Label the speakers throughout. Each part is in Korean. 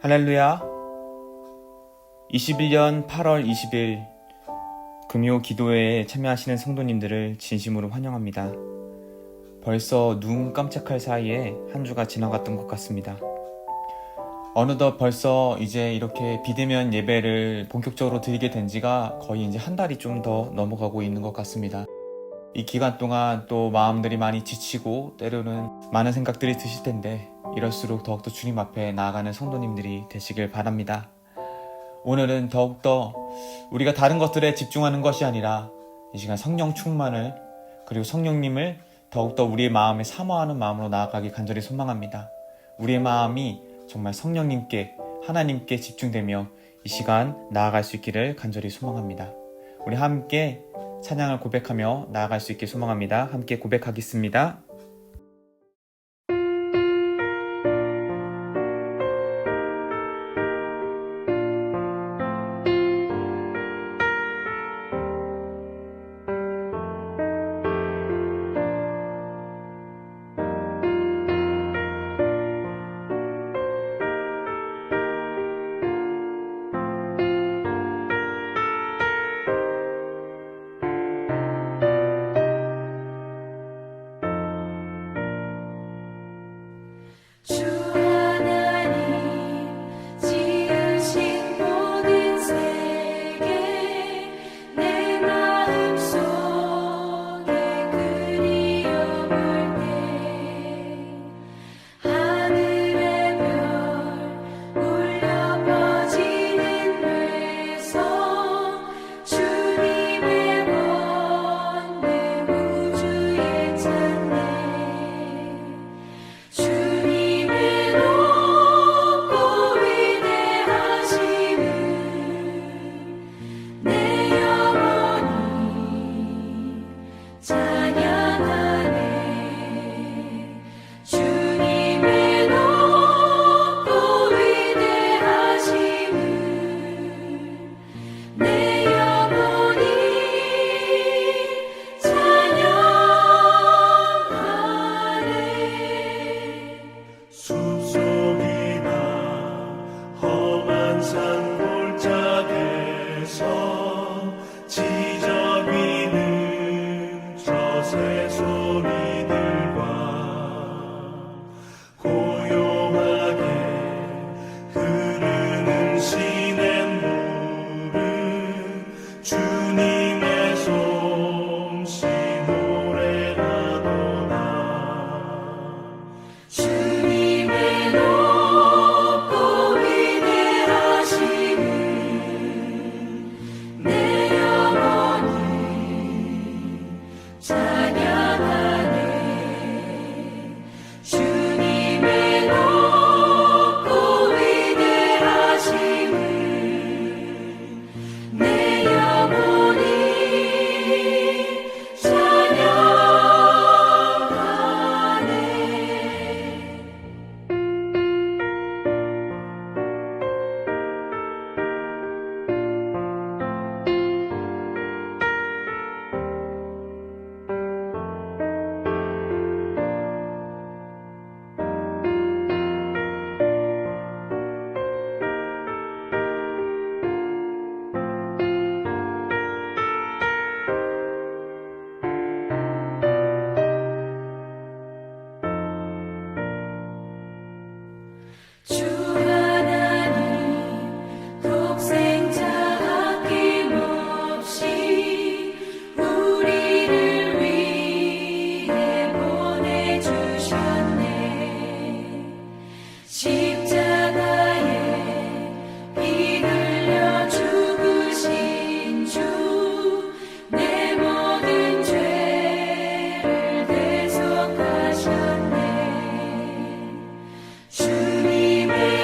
Speaker 1: 할렐루야. 21년 8월 20일 금요 기도회에 참여하시는 성도님들을 진심으로 환영합니다. 벌써 눈 깜짝할 사이에 한 주가 지나갔던 것 같습니다. 어느덧 벌써 이제 이렇게 비대면 예배를 본격적으로 드리게 된 지가 거의 이제 한 달이 좀 더 넘어가고 있는 것 같습니다. 이 기간 동안 또 마음들이 많이 지치고 때로는 많은 생각들이 드실 텐데 이럴수록 더욱더 주님 앞에 나아가는 성도님들이 되시길 바랍니다. 오늘은 더욱더 우리가 다른 것들에 집중하는 것이 아니라 이 시간 성령 충만을 그리고 성령님을 더욱더 우리의 마음에 사모하는 마음으로 나아가기 간절히 소망합니다. 우리의 마음이 정말 성령님께 하나님께 집중되며 이 시간 나아갈 수 있기를 간절히 소망합니다. 우리 함께 찬양을 고백하며 나아갈 수 있게 소망합니다. 함께 고백하겠습니다.
Speaker 2: 주님의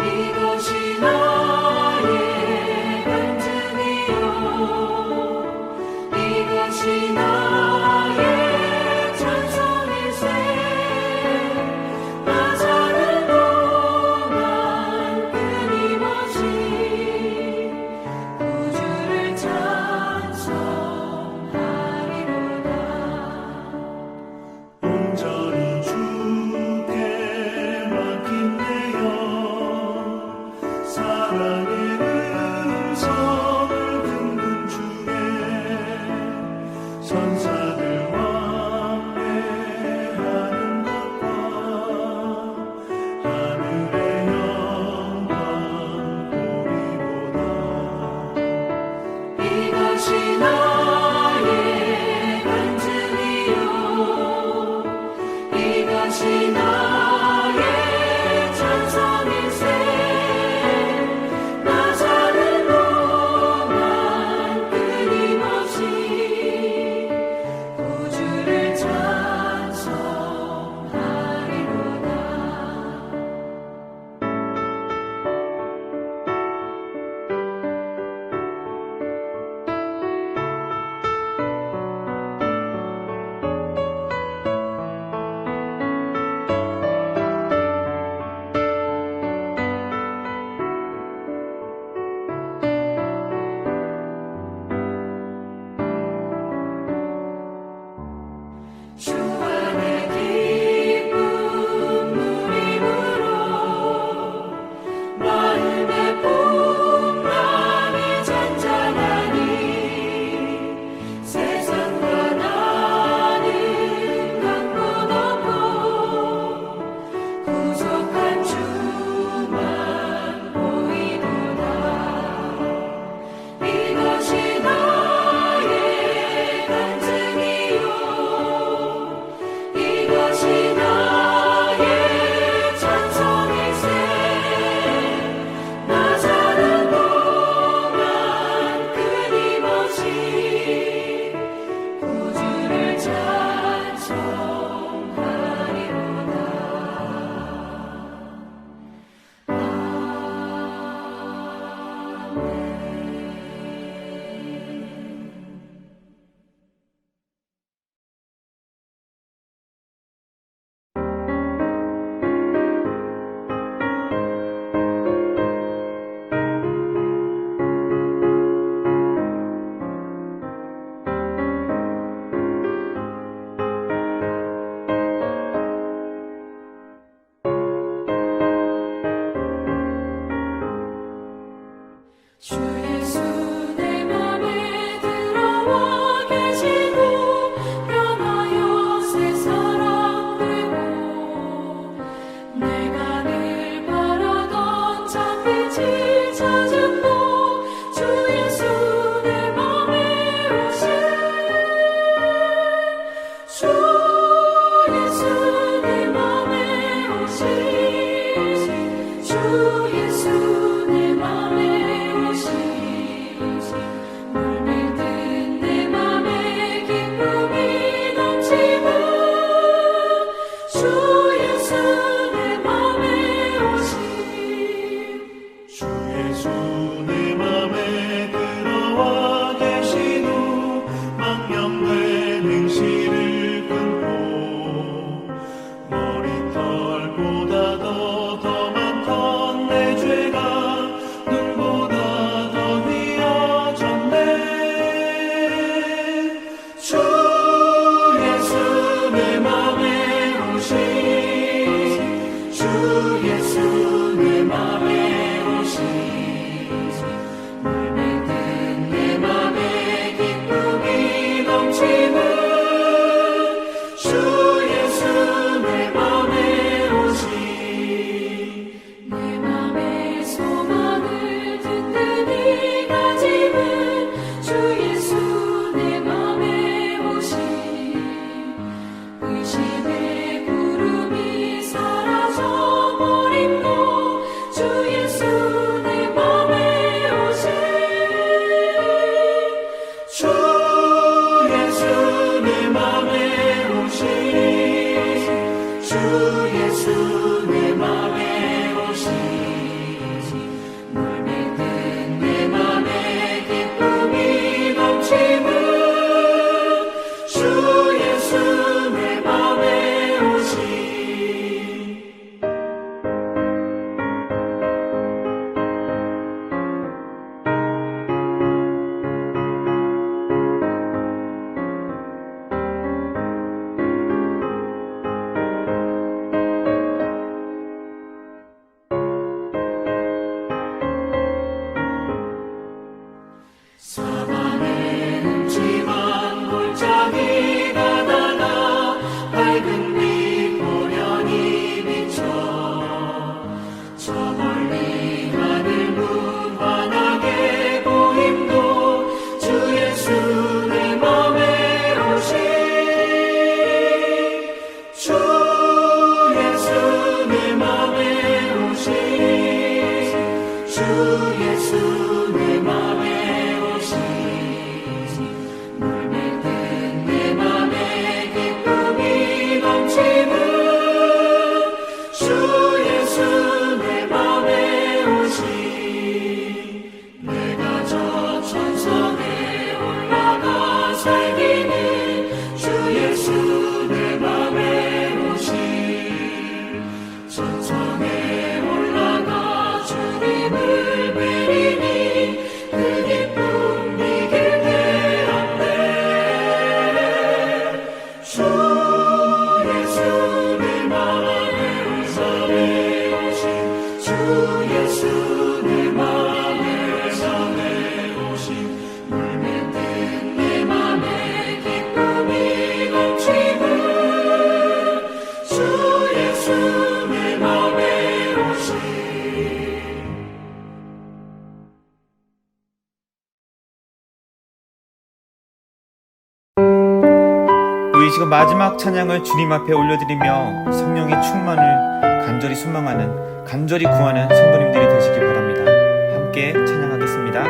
Speaker 2: 이것이 나의 간증이요 이것이 나의 찬송일세 나 사는 동안 끊임없이 구주를 찬송하리로다
Speaker 3: 온전히 주께 맡긴 내 영
Speaker 2: 주 예수 내 맘을 전해오신 울면 든 내 맘에 기쁨이 넘치는 주 예수 내 맘에 오신
Speaker 1: 우리 지금 마지막 찬양을 주님 앞에 올려드리며 성령의 충만을 간절히 소망하는, 간절히 구하는 성도님들이 되시기 바랍니다. 함께 찬양하겠습니다.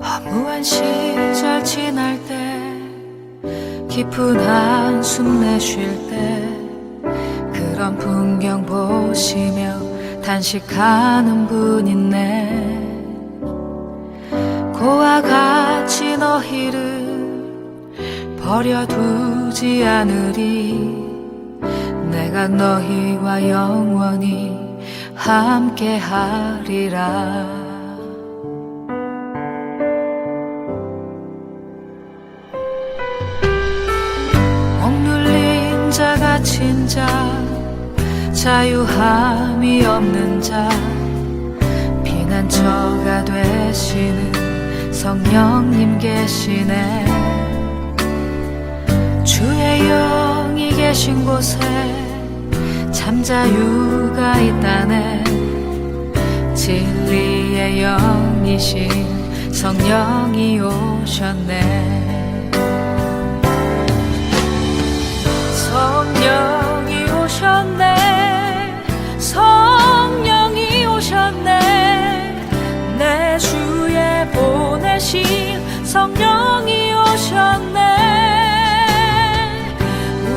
Speaker 3: 허무한 시절 지날 때 깊은 한숨 내쉴 때 그런 풍경 보시며 단식하는 분 있네. 고와 같이 너희를 버려두지 않으리. 내가 너희와 영원히 함께하리라. 억눌린 자 갇힌 자 자유함이 없는 자 피난처가 되시는 성령님 계시네. 주의 영이 계신 곳에 참자유가 있다네. 진리의 영이신 성령이 오셨네. 성령이 오셨네. 성령이 오셨네. 내 주에 보내신 성령이 오셨네.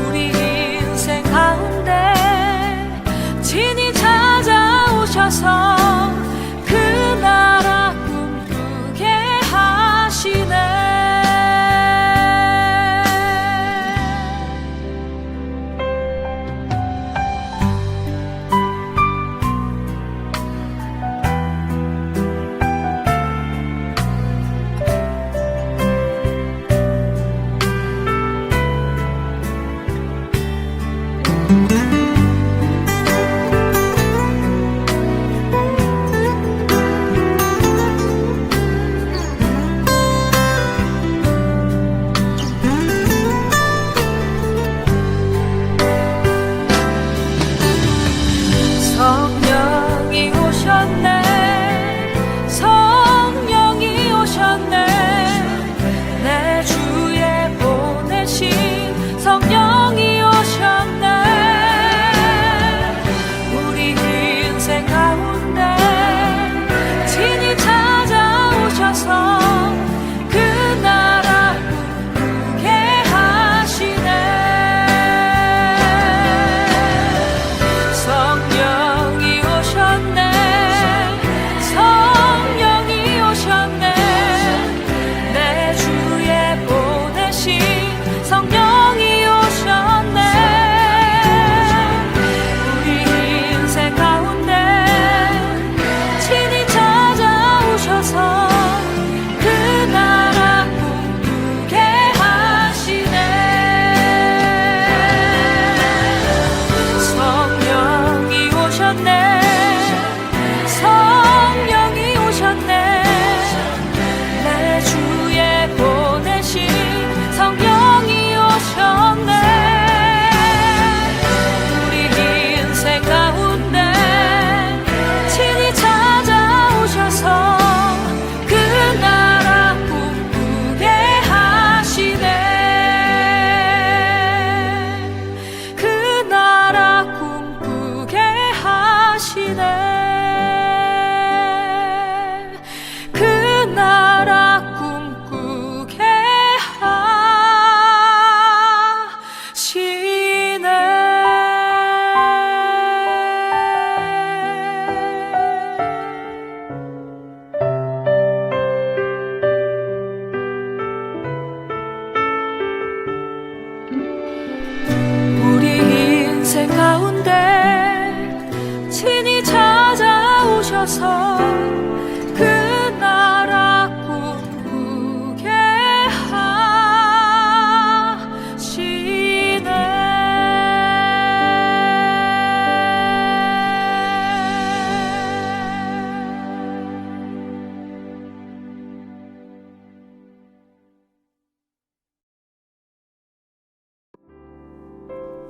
Speaker 3: 우리 인생 가운데 친히 찾아오셔서 그 나라 꿈꾸게 하시네.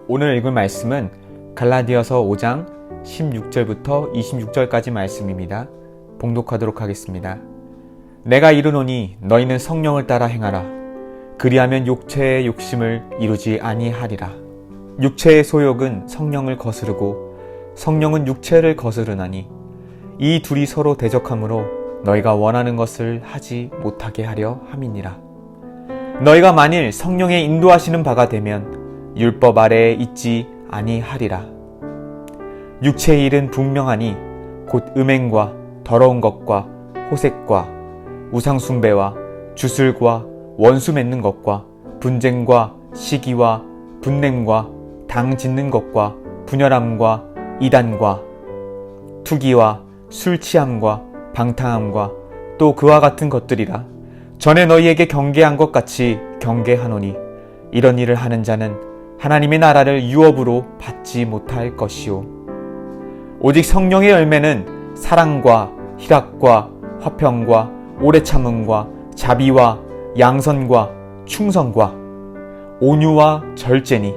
Speaker 1: 오늘 읽을 말씀은 갈라디아서 5장 16절부터 26절까지 말씀입니다. 봉독하도록 하겠습니다. 내가 이르노니 너희는 성령을 따라 행하라. 그리하면 육체의 욕심을 이루지 아니하리라. 육체의 소욕은 성령을 거스르고 성령은 육체를 거스르나니 이 둘이 서로 대적하므로 너희가 원하는 것을 하지 못하게 하려 함이니라. 너희가 만일 성령의 인도하시는 바가 되면 율법 아래에 있지 아니하리라. 육체의 일은 분명하니 곧 음행과 더러운 것과 호색과 우상숭배와 주술과 원수 맺는 것과 분쟁과 시기와 분냄과 당 짓는 것과 분열함과 이단과 투기와 술 취함과 방탕함과 또 그와 같은 것들이라. 전에 너희에게 경계한 것 같이 경계하노니 이런 일을 하는 자는 하나님의 나라를 유업으로 받지 못할 것이요 오직 성령의 열매는 사랑과 희락과 화평과 오래 참음과 자비와 양선과 충성과 온유와 절제니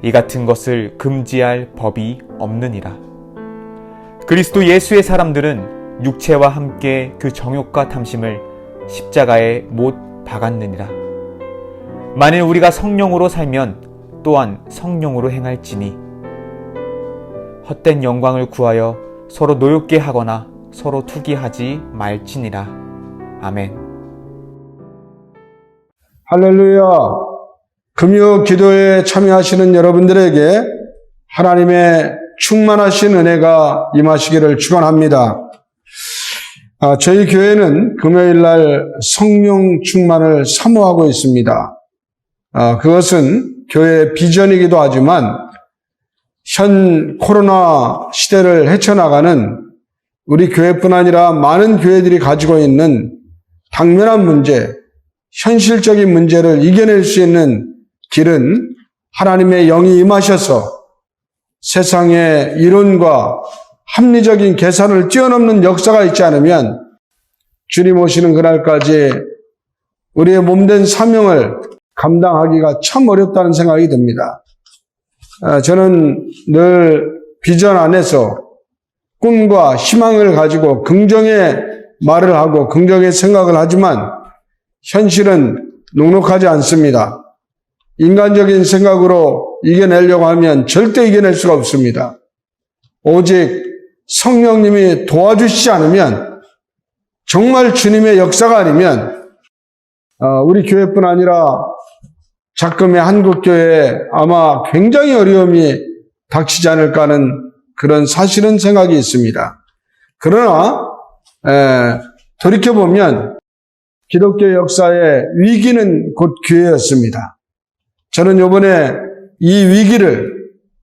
Speaker 1: 이 같은 것을 금지할 법이 없느니라. 그리스도 예수의 사람들은 육체와 함께 그 정욕과 탐심을 십자가에 못 박았느니라. 만일 우리가 성령으로 살면 또한 성령으로 행할지니 헛된 영광을 구하여 서로 노엽게 하거나 서로 투기하지 말지니라. 아멘.
Speaker 4: 할렐루야. 금요 기도에 참여하시는 여러분들에게 하나님의 충만하신 은혜가 임하시기를 축원합니다. 저희 교회는 금요일 날 성령 충만을 사모하고 있습니다. 그것은 교회의 비전이기도 하지만 현 코로나 시대를 헤쳐나가는 우리 교회뿐 아니라 많은 교회들이 가지고 있는 당면한 문제, 현실적인 문제를 이겨낼 수 있는 길은 하나님의 영이 임하셔서 세상의 이론과 합리적인 계산을 뛰어넘는 역사가 있지 않으면 주님 오시는 그날까지 우리의 몸된 사명을 감당하기가 참 어렵다는 생각이 듭니다. 저는 늘 비전 안에서 꿈과 희망을 가지고 긍정의 말을 하고 긍정의 생각을 하지만 현실은 녹록하지 않습니다. 인간적인 생각으로 이겨내려고 하면 절대 이겨낼 수가 없습니다. 오직 성령님이 도와주시지 않으면 정말 주님의 역사가 아니면 우리 교회뿐 아니라 작금의 한국교회에 아마 굉장히 어려움이 닥치지 않을까 하는 그런 사실은 생각이 있습니다. 그러나 돌이켜보면 기독교 역사의 위기는 곧 기회였습니다. 저는 이번에 이 위기를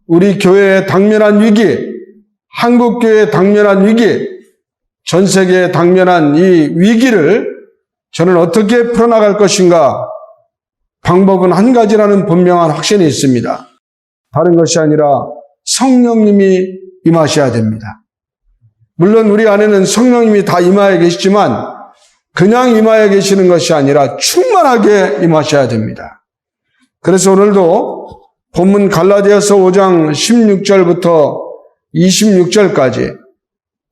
Speaker 4: 우리 교회의 당면한 위기, 한국교회의 당면한 위기, 전 세계에 당면한 이 위기를 저는 어떻게 풀어나갈 것인가 방법은 한 가지라는 분명한 확신이 있습니다. 다른 것이 아니라 성령님이 임하셔야 됩니다. 물론 우리 안에는 성령님이 다 임하여 계시지만 그냥 임하여 계시는 것이 아니라 충만하게 임하셔야 됩니다. 그래서 오늘도 본문 갈라디아서 5장 16절부터 26절까지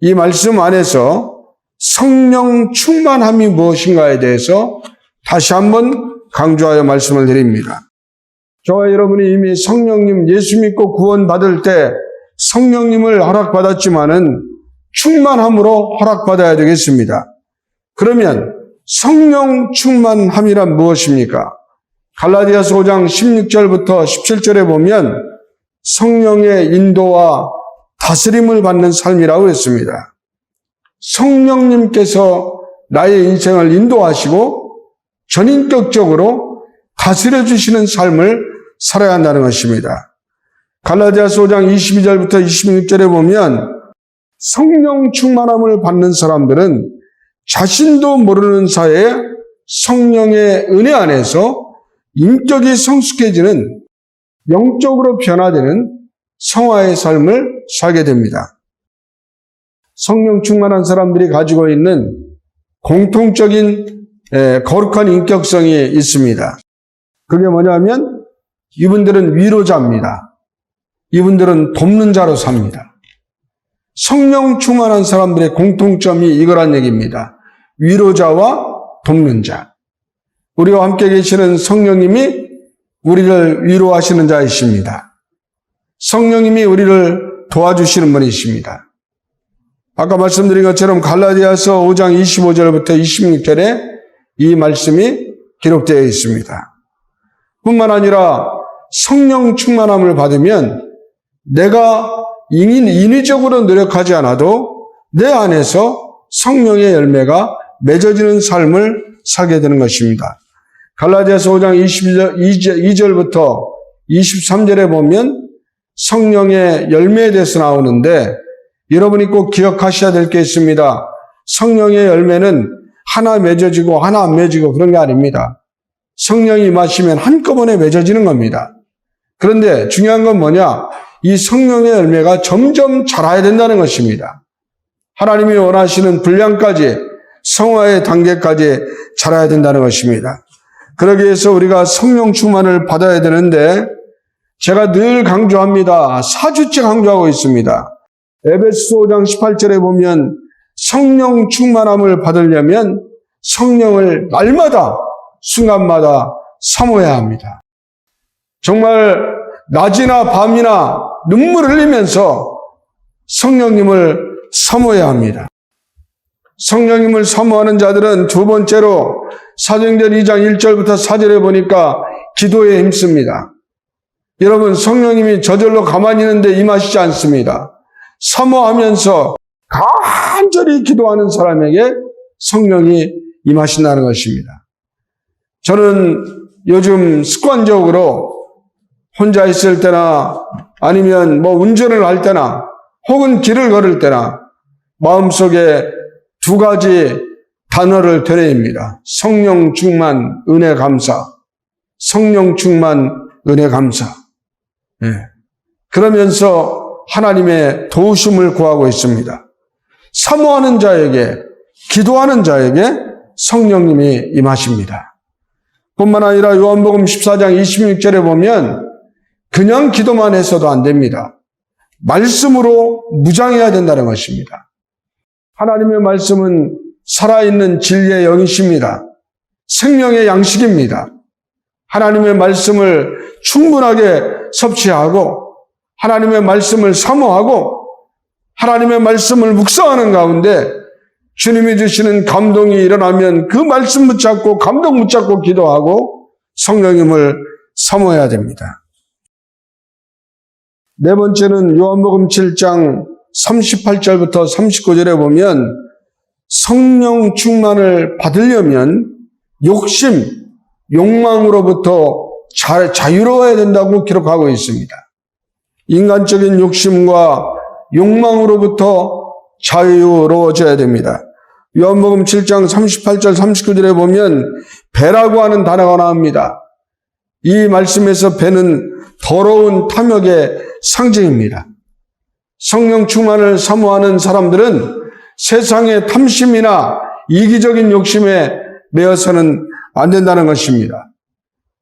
Speaker 4: 이 말씀 안에서 성령 충만함이 무엇인가에 대해서 다시 한번 강조하여 말씀을 드립니다. 저와 여러분이 이미 성령님 예수 믿고 구원받을 때 성령님을 허락받았지만은 충만함으로 허락받아야 되겠습니다. 그러면 성령 충만함이란 무엇입니까? 갈라디아서 5장 16절부터 17절에 보면 성령의 인도와 다스림을 받는 삶이라고 했습니다. 성령님께서 나의 인생을 인도하시고 전인격적으로 다스려 주시는 삶을 살아야 한다는 것입니다. 갈라디아서 5장 22절부터 26절에 보면 성령 충만함을 받는 사람들은 자신도 모르는 사이에 성령의 은혜 안에서 인격이 성숙해지는 영적으로 변화되는 성화의 삶을 살게 됩니다. 성령 충만한 사람들이 가지고 있는 공통적인 거룩한 인격성이 있습니다. 그게 뭐냐면 이분들은 위로자입니다. 이분들은 돕는 자로 삽니다. 성령 충만한 사람들의 공통점이 이거란 얘기입니다. 위로자와 돕는 자. 우리와 함께 계시는 성령님이 우리를 위로하시는 자이십니다. 성령님이 우리를 도와주시는 분이십니다. 아까 말씀드린 것처럼 갈라디아서 5장 25절부터 26절에 이 말씀이 기록되어 있습니다. 뿐만 아니라 성령 충만함을 받으면 내가 인위적으로 노력하지 않아도 내 안에서 성령의 열매가 맺어지는 삶을 살게 되는 것입니다. 갈라디아서 5장 22절부터 23절에 보면 성령의 열매에 대해서 나오는데 여러분이 꼭 기억하셔야 될 게 있습니다. 성령의 열매는 하나 맺어지고 하나 안 맺어지고 그런 게 아닙니다. 성령이 임하시면 한꺼번에 맺어지는 겁니다. 그런데 중요한 건 뭐냐? 이 성령의 열매가 점점 자라야 된다는 것입니다. 하나님이 원하시는 분량까지 성화의 단계까지 자라야 된다는 것입니다. 그러기 위해서 우리가 성령 충만을 받아야 되는데 제가 늘 강조합니다. 4주째 강조하고 있습니다. 에베소서 5장 18절에 보면 성령 충만함을 받으려면 성령을 날마다 순간마다 사모해야 합니다. 정말 낮이나 밤이나 눈물을 흘리면서 성령님을 사모해야 합니다. 성령님을 사모하는 자들은 두 번째로 사도행전 2장 1절부터 4절에 보니까 기도에 힘씁니다. 여러분, 성령님이 저절로 가만히 있는데 임하시지 않습니다. 사모하면서 간절히 기도하는 사람에게 성령이 임하신다는 것입니다. 저는 요즘 습관적으로 혼자 있을 때나 아니면 운전을 할 때나 혹은 길을 걸을 때나 마음속에 두 가지 단어를 되뇌입니다. 성령 충만, 은혜 감사. 성령 충만, 은혜 감사. 네. 그러면서 하나님의 도우심을 구하고 있습니다. 사모하는 자에게, 기도하는 자에게 성령님이 임하십니다. 뿐만 아니라 요한복음 14장 26절에 보면 그냥 기도만 해서도 안 됩니다. 말씀으로 무장해야 된다는 것입니다. 하나님의 말씀은 살아있는 진리의 영이십니다. 생명의 양식입니다. 하나님의 말씀을 충분하게 섭취하고 하나님의 말씀을 사모하고 하나님의 말씀을 묵상하는 가운데 주님이 주시는 감동이 일어나면 그 말씀 붙잡고 감동 붙잡고 기도하고 성령님을 사모해야 됩니다. 네 번째는 요한복음 7장 38절부터 39절에 보면 성령 충만을 받으려면 욕망으로부터 자유로워야 된다고 기록하고 있습니다. 인간적인 욕심과 욕망으로부터 자유로워져야 됩니다. 요한복음 7장 38절 39절에 보면 배라고 하는 단어가 나옵니다. 이 말씀에서 배는 더러운 탐욕의 상징입니다. 성령 충만을 사모하는 사람들은 세상의 탐심이나 이기적인 욕심에 매여서는 안 된다는 것입니다.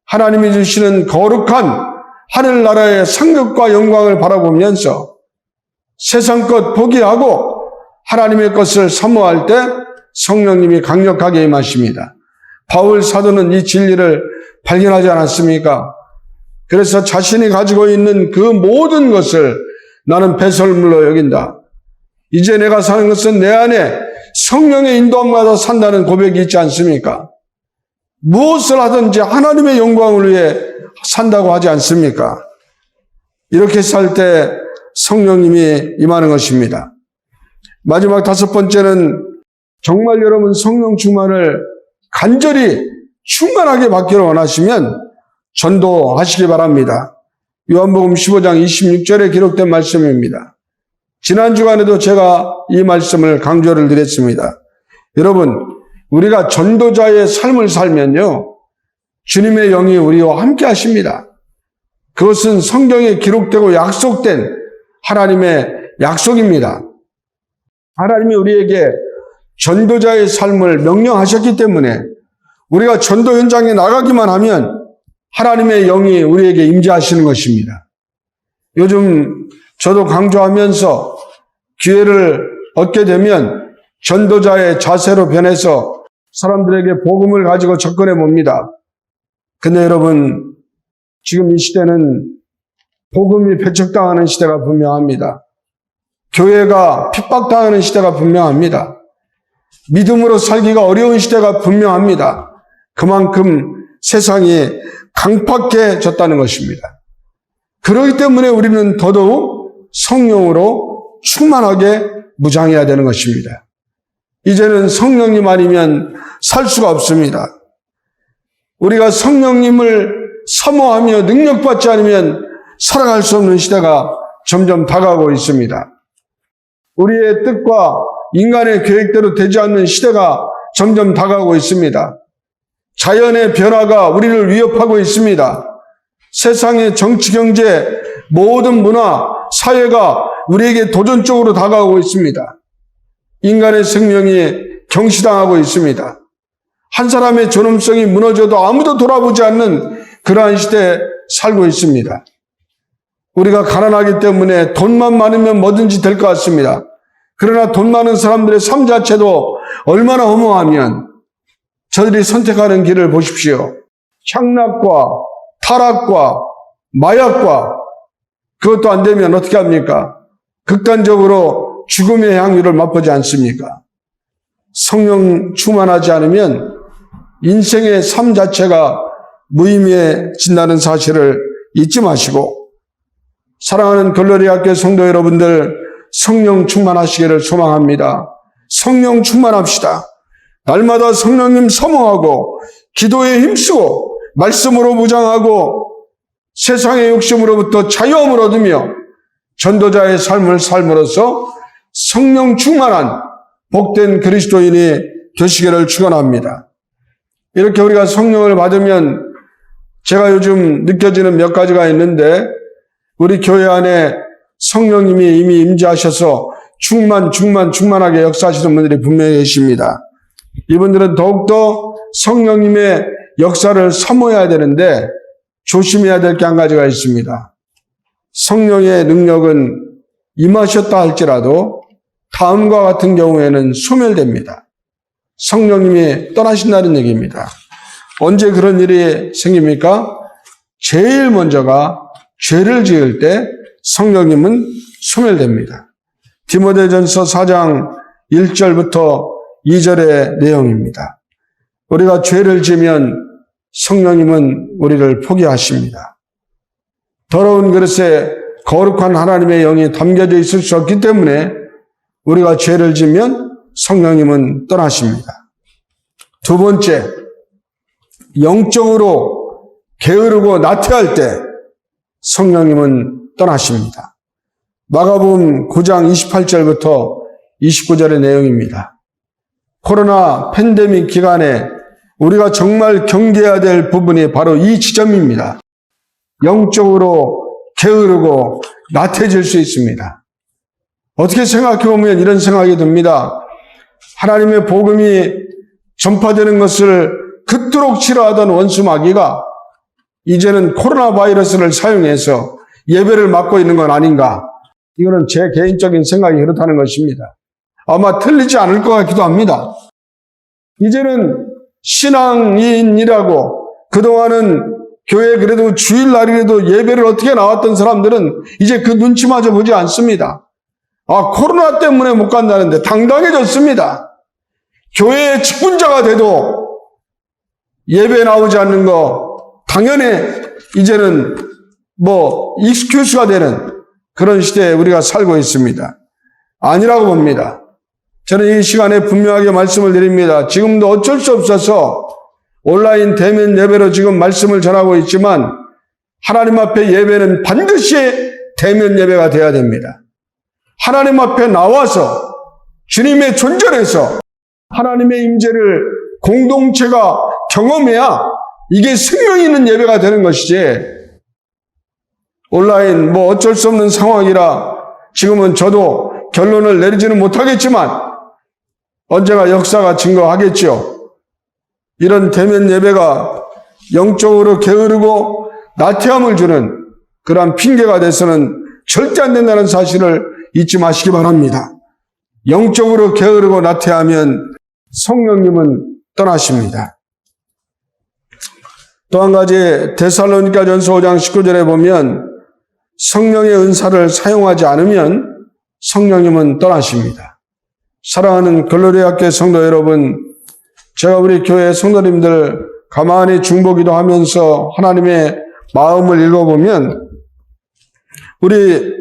Speaker 4: 하나님이 주시는 거룩한 하늘나라의 상급과 영광을 바라보면서 세상 것 포기하고 하나님의 것을 사모할 때 성령님이 강력하게 임하십니다. 바울 사도는 이 진리를 발견하지 않았습니까? 그래서 자신이 가지고 있는 그 모든 것을 나는 배설물로 여긴다. 이제 내가 사는 것은 내 안에 성령의 인도함마다 산다는 고백이 있지 않습니까? 무엇을 하든지 하나님의 영광을 위해 산다고 하지 않습니까? 이렇게 살 때 성령님이 임하는 것입니다. 마지막 다섯 번째는 정말 여러분 성령 충만을 간절히 충만하게 받기를 원하시면 전도하시기 바랍니다. 요한복음 15장 26절에 기록된 말씀입니다. 지난 주간에도 제가 이 말씀을 강조를 드렸습니다. 여러분, 우리가 전도자의 삶을 살면요, 주님의 영이 우리와 함께 하십니다. 그것은 성경에 기록되고 약속된 하나님의 약속입니다. 하나님이 우리에게 전도자의 삶을 명령하셨기 때문에 우리가 전도 현장에 나가기만 하면 하나님의 영이 우리에게 임재하시는 것입니다. 요즘 저도 강조하면서 기회를 얻게 되면 전도자의 자세로 변해서 사람들에게 복음을 가지고 접근해 봅니다. 근데 여러분, 지금 이 시대는 복음이 배척당하는 시대가 분명합니다. 교회가 핍박당하는 시대가 분명합니다. 믿음으로 살기가 어려운 시대가 분명합니다. 그만큼 세상이 강팍해졌다는 것입니다. 그렇기 때문에 우리는 더더욱 성령으로 충만하게 무장해야 되는 것입니다. 이제는 성령님 아니면 살 수가 없습니다. 우리가 성령님을 사모하며 능력받지 않으면 살아갈 수 없는 시대가 점점 다가오고 있습니다. 우리의 뜻과 인간의 계획대로 되지 않는 시대가 점점 다가오고 있습니다. 자연의 변화가 우리를 위협하고 있습니다. 세상의 정치, 경제, 모든 문화, 사회가 우리에게 도전적으로 다가오고 있습니다. 인간의 생명이 경시당하고 있습니다. 한 사람의 존엄성이 무너져도 아무도 돌아보지 않는 그러한 시대에 살고 있습니다. 우리가 가난하기 때문에 돈만 많으면 뭐든지 될 것 같습니다. 그러나 돈 많은 사람들의 삶 자체도 얼마나 허무하면 저들이 선택하는 길을 보십시오. 향락과 타락과 마약과 그것도 안 되면 어떻게 합니까? 극단적으로 죽음의 향유를 맛보지 않습니까? 성령 충만하지 않으면 인생의 삶 자체가 무의미해진다는 사실을 잊지 마시고, 사랑하는 걸러리 학교 성도 여러분들, 성령 충만하시기를 소망합니다. 성령 충만합시다. 날마다 성령님 사모하고 기도에 힘쓰고 말씀으로 무장하고 세상의 욕심으로부터 자유함을 얻으며 전도자의 삶을 삶으로써 성령 충만한 복된 그리스도인이 되시기를 축원합니다. 이렇게 우리가 성령을 받으면 제가 요즘 느껴지는 몇 가지가 있는데, 우리 교회 안에 성령님이 이미 임재하셔서 충만하게 역사하시는 분들이 분명히 계십니다. 이분들은 더욱더 성령님의 역사를 사모해야 되는데 조심해야 될 게 한 가지가 있습니다. 성령의 능력은 임하셨다 할지라도 다음과 같은 경우에는 소멸됩니다. 성령님이 떠나신다는 얘기입니다. 언제 그런 일이 생깁니까? 제일 먼저가 죄를 지을 때 성령님은 소멸됩니다. 디모데전서 4장 1절부터 2절의 내용입니다. 우리가 죄를 지으면 성령님은 우리를 포기하십니다. 더러운 그릇에 거룩한 하나님의 영이 담겨져 있을 수 없기 때문에 우리가 죄를 지으면 성령님은 떠나십니다. 두 번째, 영적으로 게으르고 나태할 때 성령님은 떠나십니다. 마가복음 9장 28절부터 29절의 내용입니다. 코로나 팬데믹 기간에 우리가 정말 경계해야 될 부분이 바로 이 지점입니다. 영적으로 게으르고 나태해질 수 있습니다. 어떻게 생각해 보면 이런 생각이 듭니다. 하나님의 복음이 전파되는 것을 그토록 싫어하던 원수 마귀가 이제는 코로나 바이러스를 사용해서 예배를 막고 있는 건 아닌가? 이거는 제 개인적인 생각이 그렇다는 것입니다. 아마 틀리지 않을 것 같기도 합니다. 이제는 신앙인이라고 그동안은 교회 그래도 주일날이라도 예배를 어떻게 나왔던 사람들은 이제 그 눈치마저 보지 않습니다. 아, 코로나 때문에 못 간다는데 당당해졌습니다. 교회의 직분자가 돼도 예배 나오지 않는 거 당연히 이제는 익스큐스가 되는 그런 시대에 우리가 살고 있습니다. 아니라고 봅니다. 저는 이 시간에 분명하게 말씀을 드립니다. 지금도 어쩔 수 없어서 온라인 대면 예배로 지금 말씀을 전하고 있지만 하나님 앞에 예배는 반드시 대면 예배가 되어야 됩니다. 하나님 앞에 나와서 주님의 존전에서 하나님의 임재를 공동체가 경험해야 이게 생명 있는 예배가 되는 것이지, 온라인 어쩔 수 없는 상황이라 지금은 저도 결론을 내리지는 못하겠지만 언젠가 역사가 증거하겠죠. 이런 대면 예배가 영적으로 게으르고 나태함을 주는 그러한 핑계가 돼서는 절대 안 된다는 사실을 잊지 마시기 바랍니다. 영적으로 게으르고 나태하면 성령님은 떠나십니다. 또 한 가지 데살로니가전서 5장 19절에 보면 성령의 은사를 사용하지 않으면 성령님은 떠나십니다. 사랑하는 글로리아교회 성도 여러분, 제가 우리 교회 성도님들 가만히 중보기도 하면서 하나님의 마음을 읽어보면 우리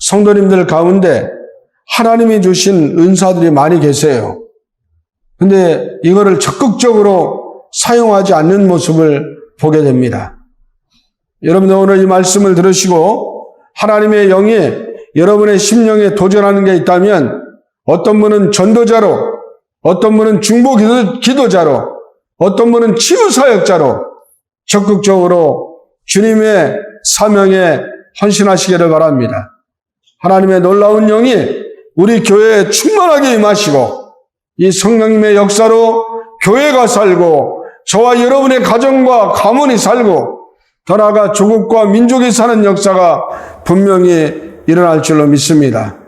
Speaker 4: 성도님들 가운데 하나님이 주신 은사들이 많이 계세요. 근데 이거를 적극적으로 사용하지 않는 모습을 보게 됩니다. 여러분들 오늘 이 말씀을 들으시고 하나님의 영이 여러분의 심령에 도전하는 게 있다면 어떤 분은 전도자로, 어떤 분은 중보 기도자로, 어떤 분은 치유사역자로 적극적으로 주님의 사명에 헌신하시기를 바랍니다. 하나님의 놀라운 영이 우리 교회에 충만하게 임하시고 이 성령님의 역사로 교회가 살고 저와 여러분의 가정과 가문이 살고 더 나아가 조국과 민족이 사는 역사가 분명히 일어날 줄로 믿습니다.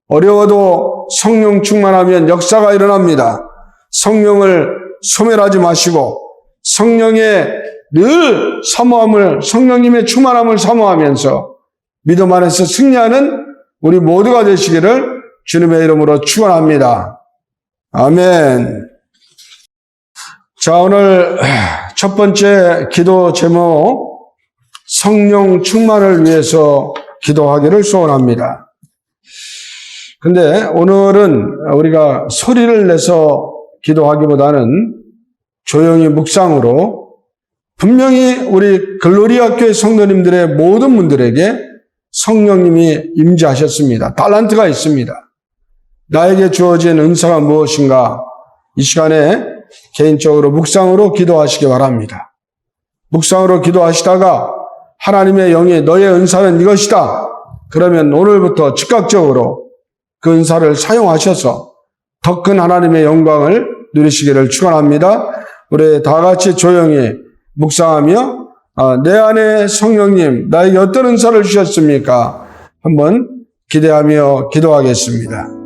Speaker 4: 어려워도 성령 충만하면 역사가 일어납니다. 성령을 소멸하지 마시고 성령의 늘 사모함을, 성령님의 충만함을 사모하면서 믿음 안에서 승리하는 우리 모두가 되시기를 주님의 이름으로 축원합니다. 아멘. 자, 오늘 첫 번째 기도 제목, 성령 충만을 위해서 기도하기를 소원합니다. 근데 오늘은 우리가 소리를 내서 기도하기보다는 조용히 묵상으로 분명히 우리 글로리아 교회 성도님들의 모든 분들에게 성령님이 임재하셨습니다. 달란트가 있습니다. 나에게 주어진 은사가 무엇인가? 이 시간에 개인적으로 묵상으로 기도하시기 바랍니다. 묵상으로 기도하시다가 하나님의 영이 너의 은사는 이것이다. 그러면 오늘부터 즉각적으로 그 은사를 사용하셔서 더 큰 하나님의 영광을 누리시기를 축원합니다. 우리 다 같이 조용히 묵상하며 내 안에 성령님 나에게 어떤 은사를 주셨습니까? 한번 기대하며 기도하겠습니다.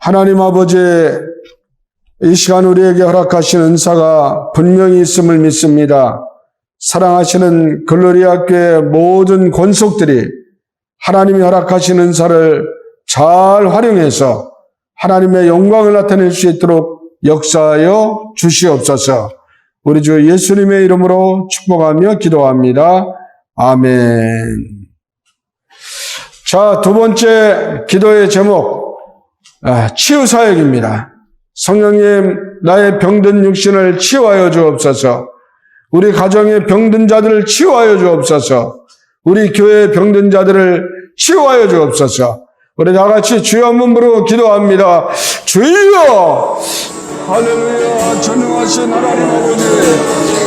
Speaker 4: 하나님 아버지, 이 시간 우리에게 허락하신 은사가 분명히 있음을 믿습니다. 사랑하시는 글로리아 교회 모든 권속들이 하나님이 허락하신 은사를 잘 활용해서 하나님의 영광을 나타낼 수 있도록 역사하여 주시옵소서. 우리 주 예수님의 이름으로 축복하며 기도합니다. 아멘. 자, 두 번째 기도의 제목, 치유사역입니다. 성령님, 나의 병든 육신을 치유하여 주옵소서. 우리 가정의 병든 자들을 치유하여 주옵소서. 우리 교회의 병든 자들을 치유하여 주옵소서. 우리 다 같이 주여 한번 부르고 기도합니다. 주여! 할렐루야. 전능하신 하나님 아버지,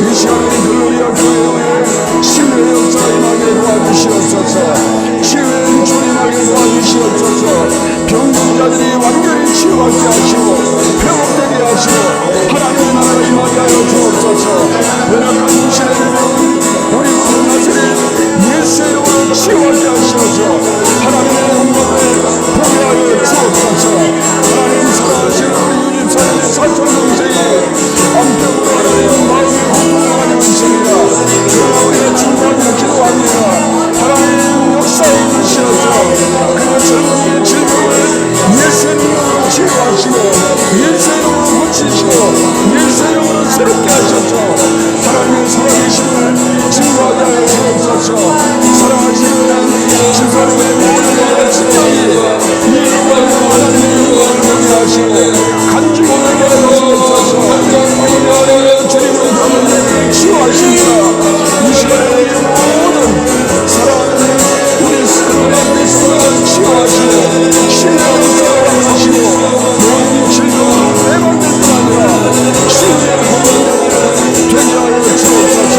Speaker 4: 이 시간에 글로리아 교회의 치유의 역사 임하게 도와주시옵소서. 치유의 은총 임하게 도와주시옵소서. 병든 자들이 완전히 치유하게 하시고 회복되게 하시고 하나님의 나라가 임하게 하여 주옵소서. 연약한 육신의 우리 구 나사렛 예수의 이름으로 치유하게 하시옵소서. 하나님의 영광을 보게 하여 주옵소서. 하나님 사랑하시는 우리 유집사님의 사촌 동생이 암병으로 하나님 마음이 고통을 있습니다. 그러나 우리가 중보하며 기도합니다. 하나님 역사에 주시옵소서. 그 젊은이의 질병을 예수의 이름으로 치유하시고 예수의 이름으로 고치시고 예수의 이름으로 새롭게 하셔서 하나님의 살아계심을 증거하게 하여 주옵소서. 사랑하시는 집사님의 모든 신령이 이 영광으로 하나님의 영광을 보게 하시고 간주하게 하여 주옵소서. 하나님의 주님의 병을 치유하십니다. 이 시간에 모든 사랑하는 우리 스크린의 그리스도를 치유하시고 신령을 사랑하시고 모든 질병을 해방될 뿐 아니라 치유의 공동체를 되게 하여 주옵소서.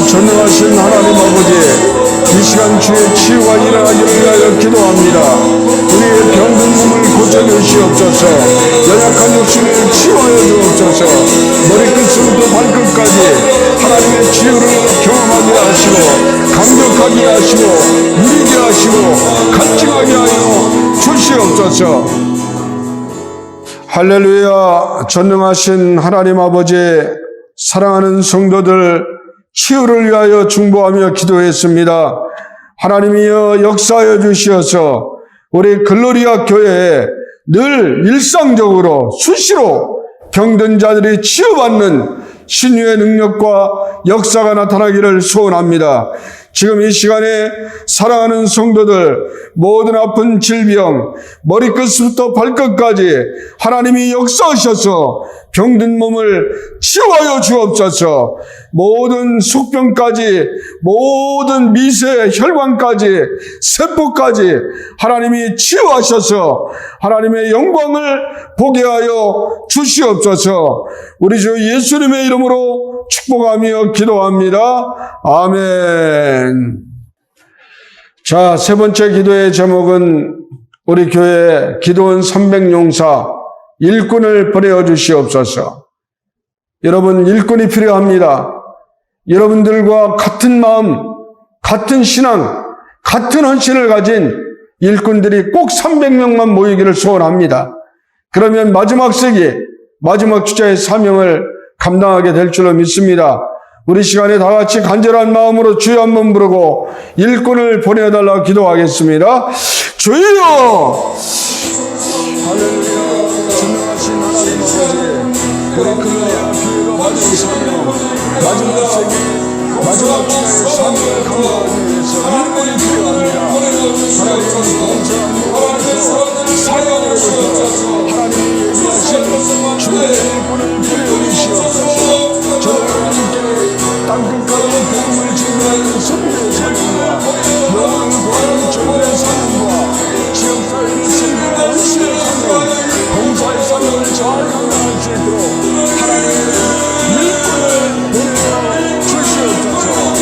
Speaker 4: 전능하신 하나님 아버지, 이 시간 주의 치유가 일어나기 위하여 기도합니다. 우리의 병든 몸을 고쳐주시옵소서. 연약한 육신을 치유하여 주옵소서. 머리끝부터 발끝까지 하나님의 치유를 경험하게 하시고 감격하게 하시고 누리게 하시고 간증하게 하여 주시옵소서. 할렐루야. 전능하신 하나님 아버지, 사랑하는 성도들 치유를 위하여 중보하며 기도했습니다. 하나님이여 역사하여 주시어서 우리 글로리아 교회에 늘 일상적으로 수시로 병든 자들이 치유받는 신유의 능력과 역사가 나타나기를 소원합니다. 지금 이 시간에 사랑하는 성도들 모든 아픈 질병 머리끝부터 발끝까지 하나님이 역사하셔서 병든 몸을 치유하여 주옵소서. 모든 속병까지 모든 미세 혈관까지 세포까지 하나님이 치유하셔서 하나님의 영광을 보게 하여 주시옵소서. 우리 주 예수님의 이름으로 축복하며 기도합니다. 아멘. 자, 세 번째 기도의 제목은 우리 교회 기도원 300용사 일꾼을 보내어 주시옵소서. 여러분, 일꾼이 필요합니다. 여러분들과 같은 마음, 같은 신앙, 같은 헌신을 가진 일꾼들이 꼭 300명만 모이기를 소원합니다. 그러면 마지막 세기, 마지막 주자의 사명을 감당하게 될 줄로 믿습니다. 우리 시간에 다 같이 간절한 마음으로 주여 한번 부르고 일꾼을 보내달라고 기도하겠습니다. 주여! 할렐루야. 전능하신 하나님 아버지, 우리 그날의 교회가 마지막 사명, 마지막 세기, 마지막 주자의 사명을 감당하기 위해서 일꾼이 필요합니다. 하나님의 봉사하는 사역으로부터 하나님이 얘기하신 주의 일꾼을 보내주시옵소서. 저는 하나님께 땅끝까지 복음을 증거하는 선교의 삶과 영혼을 구하는 전도의 삶과 지역사회를 섬기는 헌신의 삶과 봉사의 삶을 잘 감당할 수 있도록 하나님의 일꾼을 보내어 주시옵소서.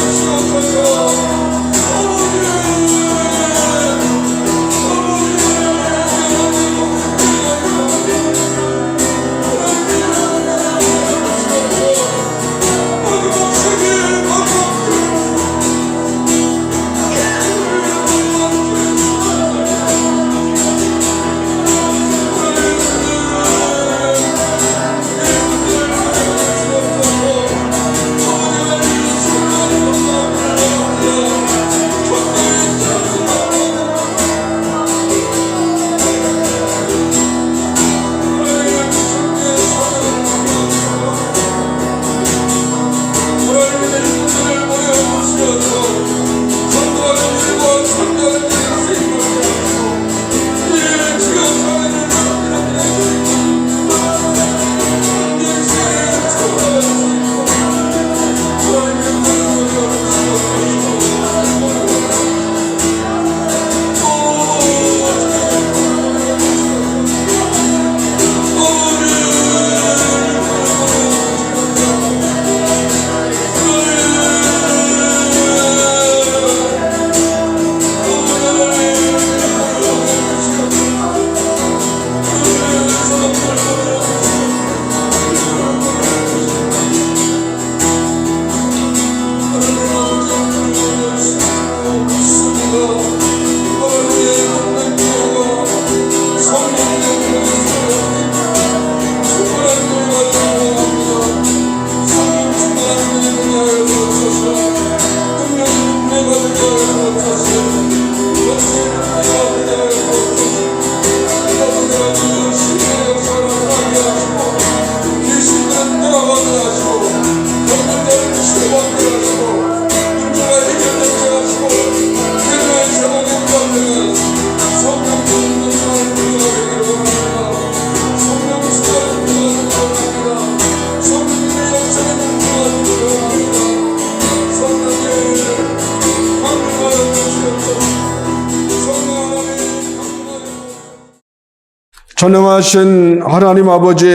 Speaker 4: 전능하신 하나님 아버지,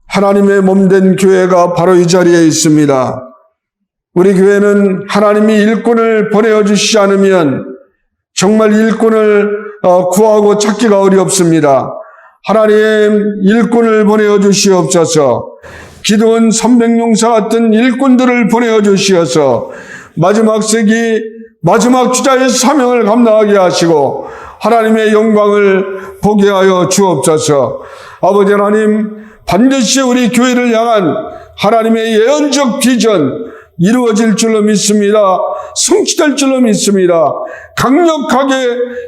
Speaker 4: 하나님의 몸된 교회가 바로 이 자리에 있습니다. 우리 교회는 하나님이 일꾼을 보내어 주시지 않으면 정말 일꾼을 구하고 찾기가 어렵습니다. 하나님 일꾼을 보내어 주시옵소서. 기도원 300용사 같은 일꾼들을 보내어 주시어서 마지막 세기 마지막 주자의 사명을 감당하게 하시고 하나님의 영광을 보게 하여 주옵소서. 아버지 하나님, 반드시 우리 교회를 향한 하나님의 예언적 비전 이루어질 줄로 믿습니다. 성취될 줄로 믿습니다. 강력하게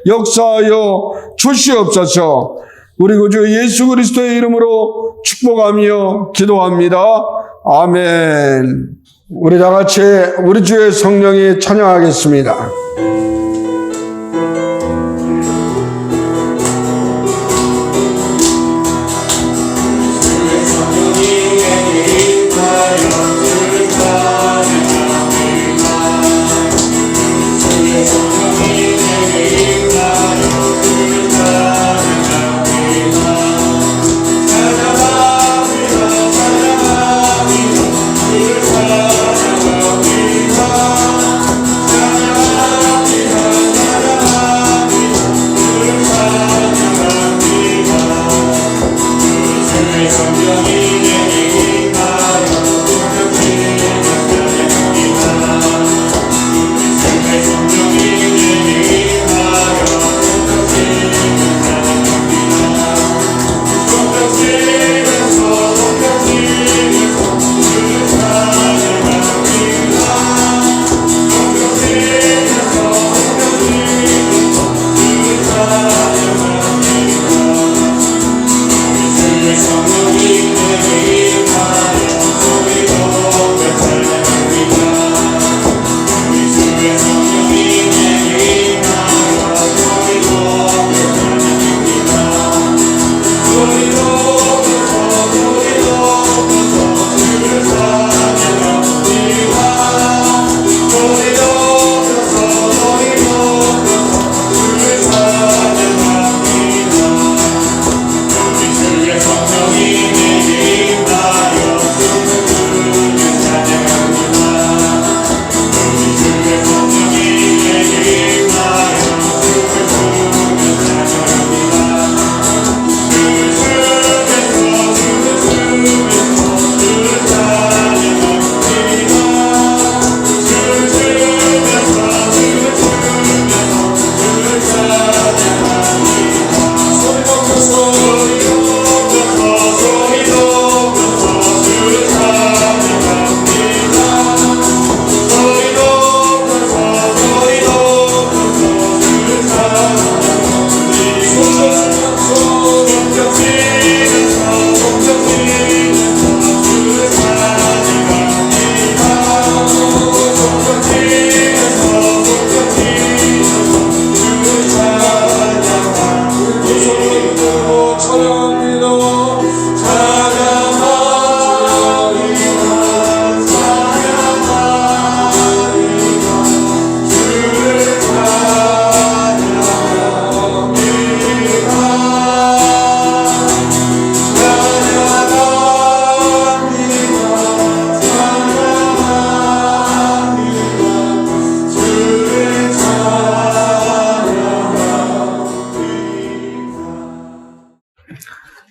Speaker 4: 역사하여 주시옵소서. 우리 구주 예수 그리스도의 이름으로 축복하며 기도합니다. 아멘. 우리 다 같이 우리 주의 성령이 찬양하겠습니다.
Speaker 2: Amen.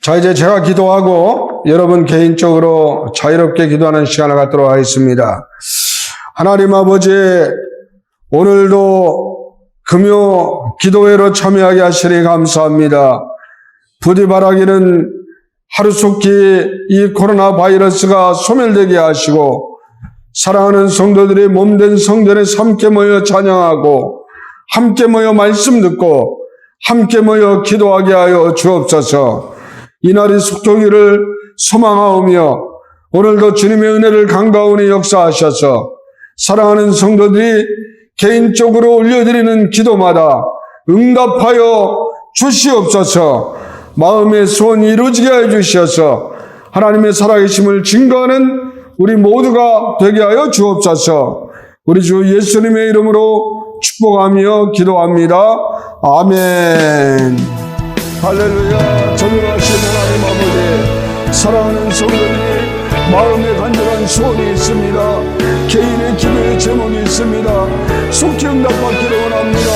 Speaker 4: 자, 이제 제가 기도하고 여러분 개인적으로 자유롭게 기도하는 시간을 갖도록 하겠습니다. 하나님 아버지, 오늘도 금요 기도회로 참여하게 하시니 감사합니다. 부디 바라기는 하루속히 이 코로나 바이러스가 소멸되게 하시고 사랑하는 성도들이 몸된 성전에서 함께 모여 찬양하고 함께 모여 말씀 듣고 함께 모여 기도하게 하여 주옵소서. 이날이 속도기를 소망하오며 오늘도 주님의 은혜를 강가운에 역사하셔서 사랑하는 성도들이 개인적으로 올려드리는 기도마다 응답하여 주시옵소서. 마음의 소원이 이루어지게 해 주셔서 하나님의 살아계심을 증거하는 우리 모두가 되게 하여 주옵소서. 우리 주 예수님의 이름으로 축복하며 기도합니다. 아멘. 할렐루야. 전능하신 하나님 아버지, 사랑하는 성도들이 마음에 간절한 소원이 있습니다. 개인의 기도의 제목이 있습니다. 속히 응답받기를 원합니다.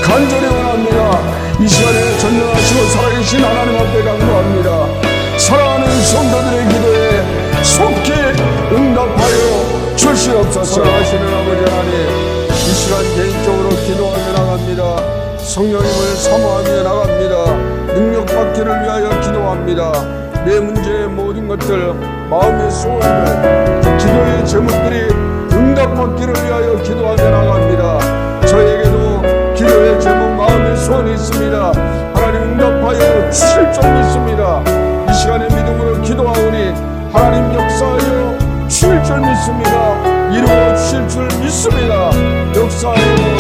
Speaker 4: 간절히 원합니다. 이 시간에 전능하시고 살아계신 하나님 앞에 간구합니다. 사랑하는 성도들의 기도에 속히 응답하여 주시옵소서. 사랑하시는 아버지 하나님, 이 시간 개인적으로 기도하며 나갑니다. 성령님을 사모하며 나갑니다. 능력받기를 위하여 기도합니다. 내 문제의 모든 것들, 마음의 소원들, 기도의 제목들이 응답받기를 위하여 기도하며 나갑니다. 저에게도 기도의 제목, 마음의 소원이 있습니다. 하나님 응답하여 주실 줄 믿습니다. 이 시간에 믿음으로 기도하오니 하나님 역사하여 주실 줄 믿습니다. 이루어 주실 줄 믿습니다. 역사하여